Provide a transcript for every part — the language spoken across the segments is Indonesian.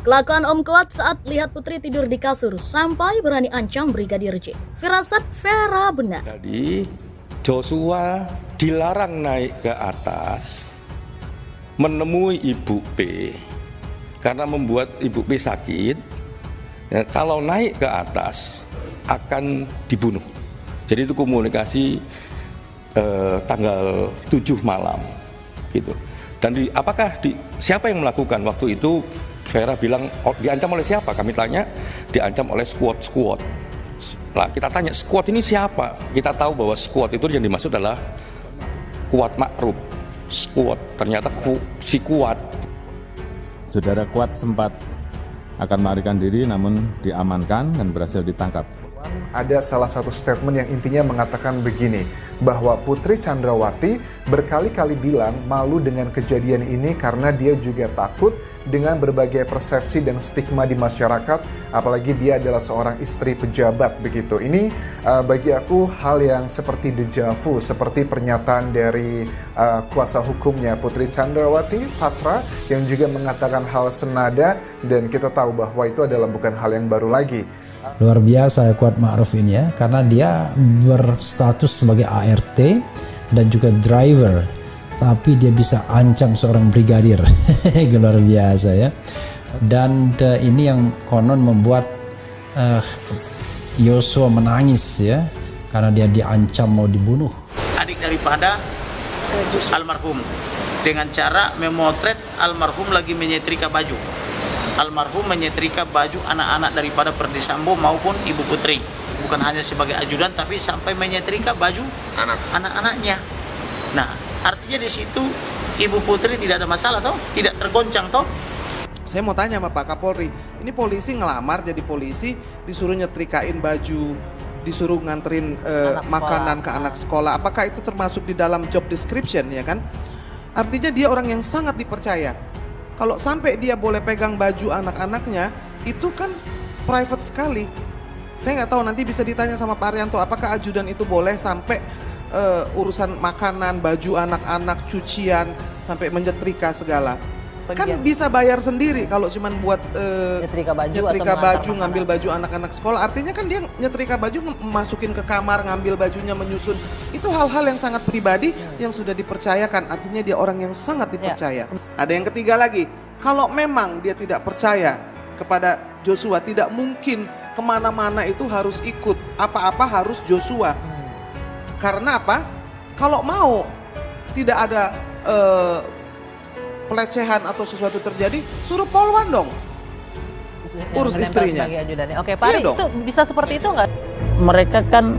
Kelakuan Om Kuat saat lihat Putri tidur di kasur sampai berani ancam Brigadir J. Firasat Vera benar. Jadi Joshua dilarang naik ke atas menemui Ibu P karena membuat Ibu P sakit. Ya, kalau naik ke atas akan dibunuh. Jadi itu komunikasi tanggal 7 malam gitu. Dan siapa yang melakukan waktu itu? Vera bilang, diancam oleh siapa? Kami tanya, diancam oleh squad. Nah, kita tanya, squad ini siapa? Kita tahu bahwa squad itu yang dimaksud adalah Kuat Ma'ruf. Squad, ternyata si Kuat. Saudara Kuat sempat akan melarikan diri namun diamankan dan berhasil ditangkap. Ada salah satu statement yang intinya mengatakan begini, bahwa Putri Chandrawati berkali-kali bilang malu dengan kejadian ini karena dia juga takut dengan berbagai persepsi dan stigma di masyarakat, apalagi dia adalah seorang istri pejabat begitu. Ini bagi aku hal yang seperti deja vu, seperti pernyataan dari kuasa hukumnya Putri Chandrawati, Patra, yang juga mengatakan hal senada, dan kita tahu bahwa itu adalah bukan hal yang baru lagi. Luar biasa Kuat Ma'ruf ini ya, karena dia berstatus sebagai ART dan juga driver, tapi dia bisa ancam seorang brigadir. Luar biasa ya. Dan ini yang konon membuat Yosua menangis ya, karena dia diancam mau dibunuh. Adik daripada almarhum dengan cara memotret almarhum lagi menyetrika baju. Almarhum menyetrika baju anak-anak daripada Ferdy Sambo maupun Ibu Putri. Bukan hanya sebagai ajudan, tapi sampai menyetrika baju anak-anaknya. Nah, artinya di situ Ibu Putri tidak ada masalah toh, tidak tergoncang toh. Saya mau tanya sama Pak Kapolri, ini polisi ngelamar jadi polisi, disuruh nyetrikain baju, disuruh nganterin makanan ke anak sekolah. Apakah itu termasuk di dalam job description ya kan? Artinya dia orang yang sangat dipercaya. Kalau sampai dia boleh pegang baju anak-anaknya, itu kan private sekali. Saya nggak tahu, nanti bisa ditanya sama Pak Arianto, apakah ajudan itu boleh sampai urusan makanan, baju anak-anak, cucian, sampai menyetrika segala. Kan bisa bayar sendiri kalau cuman buat nyetrika baju, ngambil baju anak-anak sekolah. Artinya kan dia nyetrika baju, masukin ke kamar, ngambil bajunya, menyusun. Itu hal-hal yang sangat pribadi yang sudah dipercayakan. Artinya dia orang yang sangat dipercaya. Ada yang ketiga lagi, kalau memang dia tidak percaya kepada Joshua, tidak mungkin kemana-mana itu harus ikut. Apa-apa harus Joshua. Karena apa? Kalau mau tidak ada pelecehan atau sesuatu terjadi, suruh Polwan dong urus istrinya. Oke, Pak, itu bisa seperti itu nggak? Mereka kan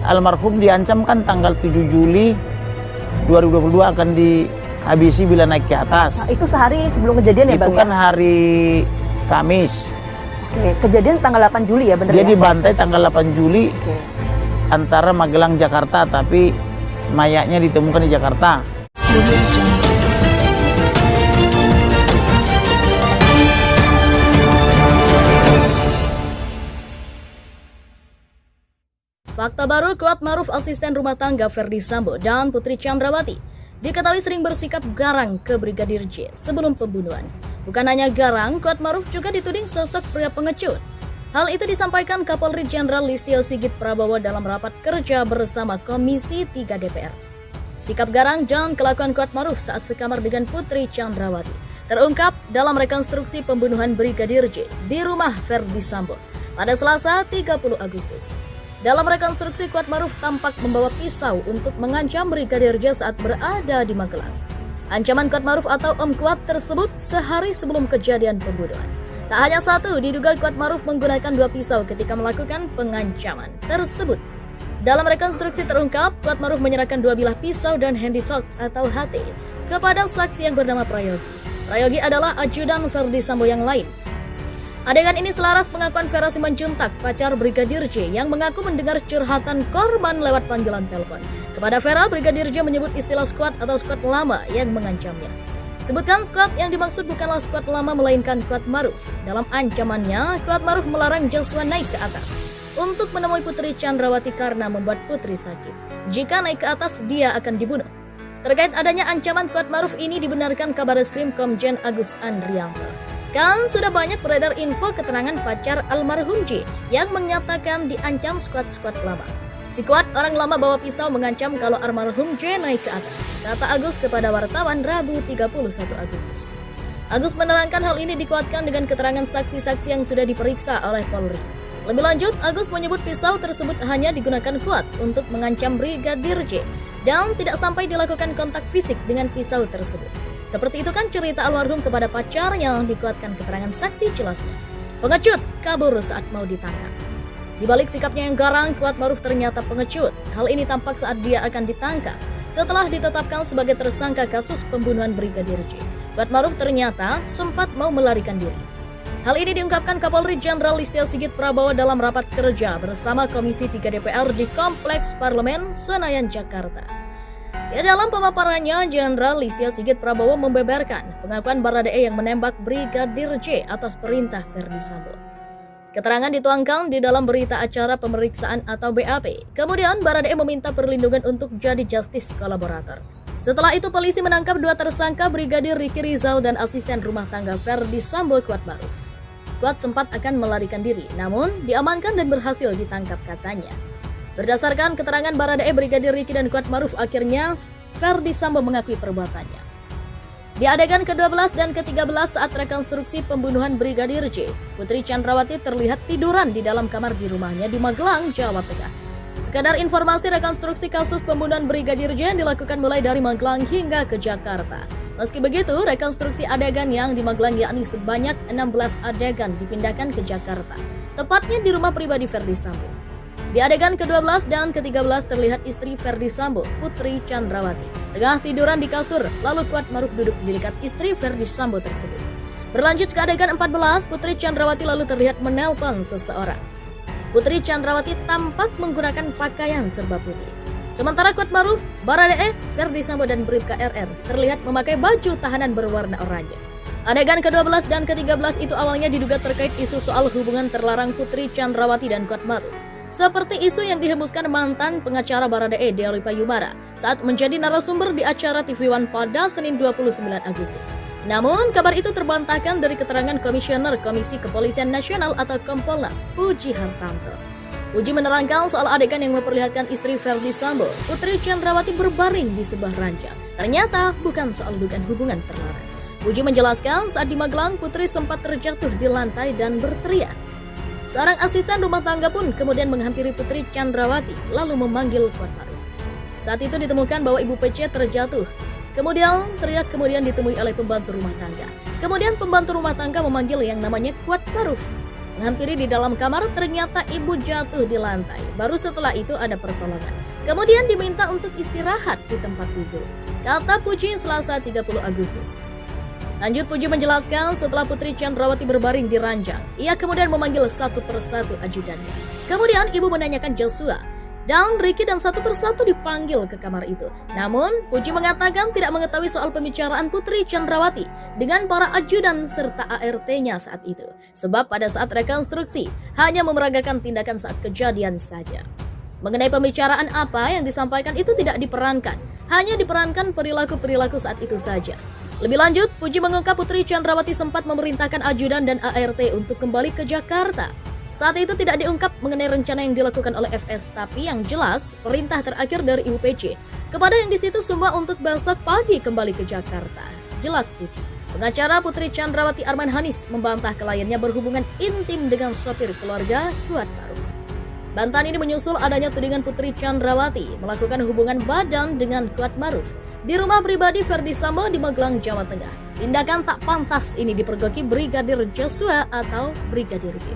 almarhum diancam kan tanggal 7 Juli 2022 akan dihabisi bila naik ke atas. Nah, itu sehari sebelum kejadian ya Bang? Itu kan hari Kamis. Oke, kejadian tanggal 8 Juli ya benar ya? Dia dibantai tanggal 8 Juli antara Magelang, Jakarta, tapi mayatnya ditemukan di Jakarta. Fakta baru, Kuat Ma'ruf asisten rumah tangga Ferdy Sambo dan Putri Chandrawati diketahui sering bersikap garang ke Brigadir J sebelum pembunuhan. Bukan hanya garang, Kuat Ma'ruf juga dituding sosok pria pengecut. Hal itu disampaikan Kapolri Jenderal Listio Sigit Prabowo dalam rapat kerja bersama Komisi 3 DPR. Sikap garang dan kelakuan Kuat Ma'ruf saat sekamar dengan Putri Chandrawati terungkap dalam rekonstruksi pembunuhan Brigadir J di rumah Ferdy Sambo pada Selasa 30 Agustus. Dalam rekonstruksi, Kuat Ma'ruf tampak membawa pisau untuk mengancam Brigadir J saat berada di Magelang. Ancaman Kuat Ma'ruf atau Om Kuat tersebut sehari sebelum kejadian pembunuhan. Tak hanya satu, diduga Kuat Ma'ruf menggunakan 2 pisau ketika melakukan pengancaman tersebut. Dalam rekonstruksi terungkap, Kuat Ma'ruf menyerahkan 2 bilah pisau dan handy talk atau HT kepada saksi yang bernama Prayogi. Prayogi adalah ajudan Ferdy Sambo yang lain. Adegan ini selaras pengakuan Vera Simanjuntak, pacar Brigadir J, yang mengaku mendengar curhatan korban lewat panggilan telepon. Kepada Vera, Brigadir J menyebut istilah squad atau squad lama yang mengancamnya. Sebutkan squad yang dimaksud bukanlah squad lama melainkan Kuat Ma'ruf. Dalam ancamannya, Kuat Ma'ruf melarang Joshua naik ke atas untuk menemui Putri Chandrawati karena membuat Putri sakit. Jika naik ke atas, dia akan dibunuh. Terkait adanya ancaman Kuat Ma'ruf ini dibenarkan Kabareskrim Komjen Agus Andrianto. Kan sudah banyak beredar info keterangan pacar almarhum J yang menyatakan diancam skuad-skuad lama. Si kuat orang lama bawa pisau mengancam kalau almarhum J naik ke atas, kata Agus kepada wartawan Rabu 31 Agustus. Agus menerangkan hal ini dikuatkan dengan keterangan saksi-saksi yang sudah diperiksa oleh Polri. Lebih lanjut, Agus menyebut pisau tersebut hanya digunakan kuat untuk mengancam Brigadir J dan tidak sampai dilakukan kontak fisik dengan pisau tersebut. Seperti itu kan cerita almarhum kepada pacarnya yang dikuatkan keterangan saksi jelasnya. Pengecut kabur saat mau ditangkap. Di balik sikapnya yang garang, Kuat Maruf ternyata pengecut. Hal ini tampak saat dia akan ditangkap setelah ditetapkan sebagai tersangka kasus pembunuhan Brigadir J. Kuat Maruf ternyata sempat mau melarikan diri. Hal ini diungkapkan Kapolri Jenderal Listio Sigit Prabowo dalam rapat kerja bersama Komisi 3 DPR di Kompleks Parlemen Senayan, Jakarta. Dalam pemaparannya, Jenderal Listio Sigit Prabowo membeberkan pengakuan Baradae yang menembak Brigadir J atas perintah Ferdi Sambo. Keterangan dituangkan di dalam berita acara pemeriksaan atau BAP. Kemudian Baradae meminta perlindungan untuk jadi justice kolaborator. Setelah itu polisi menangkap dua tersangka Brigadir Ricky Rizal dan asisten rumah tangga Ferdi Sambo, Kuat Maruf. Kuat sempat akan melarikan diri, namun diamankan dan berhasil ditangkap katanya. Berdasarkan keterangan Baradae, Brigadir Ricky dan Kuat Maruf, akhirnya Ferdi Sambo mengakui perbuatannya. Di adegan ke-12 dan ke-13 saat rekonstruksi pembunuhan Brigadir J, Putri Chandrawati terlihat tiduran di dalam kamar di rumahnya di Magelang, Jawa Tengah. Sekadar informasi, rekonstruksi kasus pembunuhan Brigadir J dilakukan mulai dari Magelang hingga ke Jakarta. Meski begitu, rekonstruksi adegan yang di Magelang yakni sebanyak 16 adegan dipindahkan ke Jakarta, tepatnya di rumah pribadi Ferdi Sambo. Di adegan ke-12 dan ke-13 terlihat istri Ferdi Sambo, Putri Chandrawati, tengah tiduran di kasur, lalu Kuat Maruf duduk di dekat istri Ferdi Sambo tersebut. Berlanjut ke adegan 14, Putri Chandrawati lalu terlihat menelpon seseorang. Putri Chandrawati tampak menggunakan pakaian serba putih. Sementara Kuat Maruf, Baradae, Ferdi Sambo dan Bribka RR terlihat memakai baju tahanan berwarna oranye. Adegan ke-12 dan ke-13 itu awalnya diduga terkait isu soal hubungan terlarang Putri Chandrawati dan Kuat Maruf. Seperti isu yang dihembuskan mantan pengacara Baradae, Deoli Payumara, saat menjadi narasumber di acara TV One pada Senin 29 Agustus. Namun, kabar itu terbantahkan dari keterangan Komisioner Komisi Kepolisian Nasional atau Kompolnas, Puji Hartanto. Puji menerangkan soal adegan yang memperlihatkan istri Ferdi Sambo, Putri Chandrawati berbaring di sebuah ranjang. Ternyata bukan soal dugaan hubungan terlarang. Puji menjelaskan saat di Magelang, Putri sempat terjatuh di lantai dan berteriak. Seorang asisten rumah tangga pun kemudian menghampiri Putri Chandrawati lalu memanggil Kuat Maruf. Saat itu ditemukan bahwa Ibu PC terjatuh. Kemudian ditemui oleh pembantu rumah tangga. Kemudian pembantu rumah tangga memanggil yang namanya Kuat Maruf. Menghampiri di dalam kamar, ternyata ibu jatuh di lantai. Baru setelah itu ada pertolongan. Kemudian diminta untuk istirahat di tempat tidur, kata Puji Selasa 30 Agustus. Lanjut, Puji menjelaskan setelah Putri Chandrawati berbaring di ranjang, ia kemudian memanggil satu persatu ajudannya. Kemudian ibu menanyakan Joshua, dan Ricky dan satu persatu dipanggil ke kamar itu. Namun, Puji mengatakan tidak mengetahui soal pembicaraan Putri Chandrawati dengan para ajudan serta ART-nya saat itu. Sebab pada saat rekonstruksi, hanya memeragakan tindakan saat kejadian saja. Mengenai pembicaraan apa yang disampaikan itu tidak diperankan, hanya diperankan perilaku-perilaku saat itu saja. Lebih lanjut, Puji mengungkap Putri Chandrawati sempat memerintahkan ajudan dan ART untuk kembali ke Jakarta. Saat itu tidak diungkap mengenai rencana yang dilakukan oleh FS, tapi yang jelas perintah terakhir dari Ibu PC kepada yang di situ semua untuk besok pagi kembali ke Jakarta. Jelas Puji. Pengacara Putri Chandrawati Arman Hanis membantah kliennya berhubungan intim dengan sopir keluarga Kuat Maruf. Bantahan ini menyusul adanya tudingan Putri Chandrawati melakukan hubungan badan dengan Kuat Maruf di rumah pribadi Ferdi Sambo di Magelang, Jawa Tengah. Tindakan tak pantas ini dipergoki Brigadir Joshua atau Brigadir J.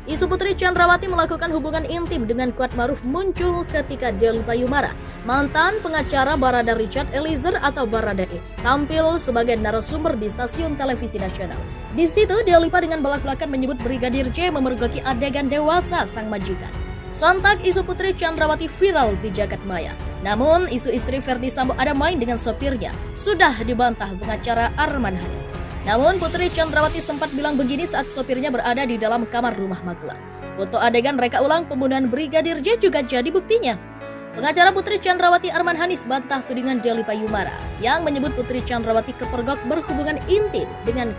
Isu Putri Chandrawati melakukan hubungan intim dengan Kuat Maruf muncul ketika Deoli Payumara, mantan pengacara Barada Richard Eliezer atau Baradae, tampil sebagai narasumber di stasiun televisi nasional. Di situ Deoli dengan belak-belakan menyebut Brigadir J memergoki adegan dewasa sang majikan. Sontak isu Putri Chandrawati viral di jagat maya. Namun isu istri Ferdi Sambo ada main dengan sopirnya sudah dibantah pengacara Arman Hanis. Namun Putri Chandrawati sempat bilang begini saat sopirnya berada di dalam kamar rumah Magelang. Foto adegan reka ulang pembunuhan Brigadir J juga jadi buktinya. Pengacara Putri Chandrawati Arman Hanis bantah tudingan Deoli Payumara yang menyebut Putri Chandrawati kepergok berhubungan intim dengan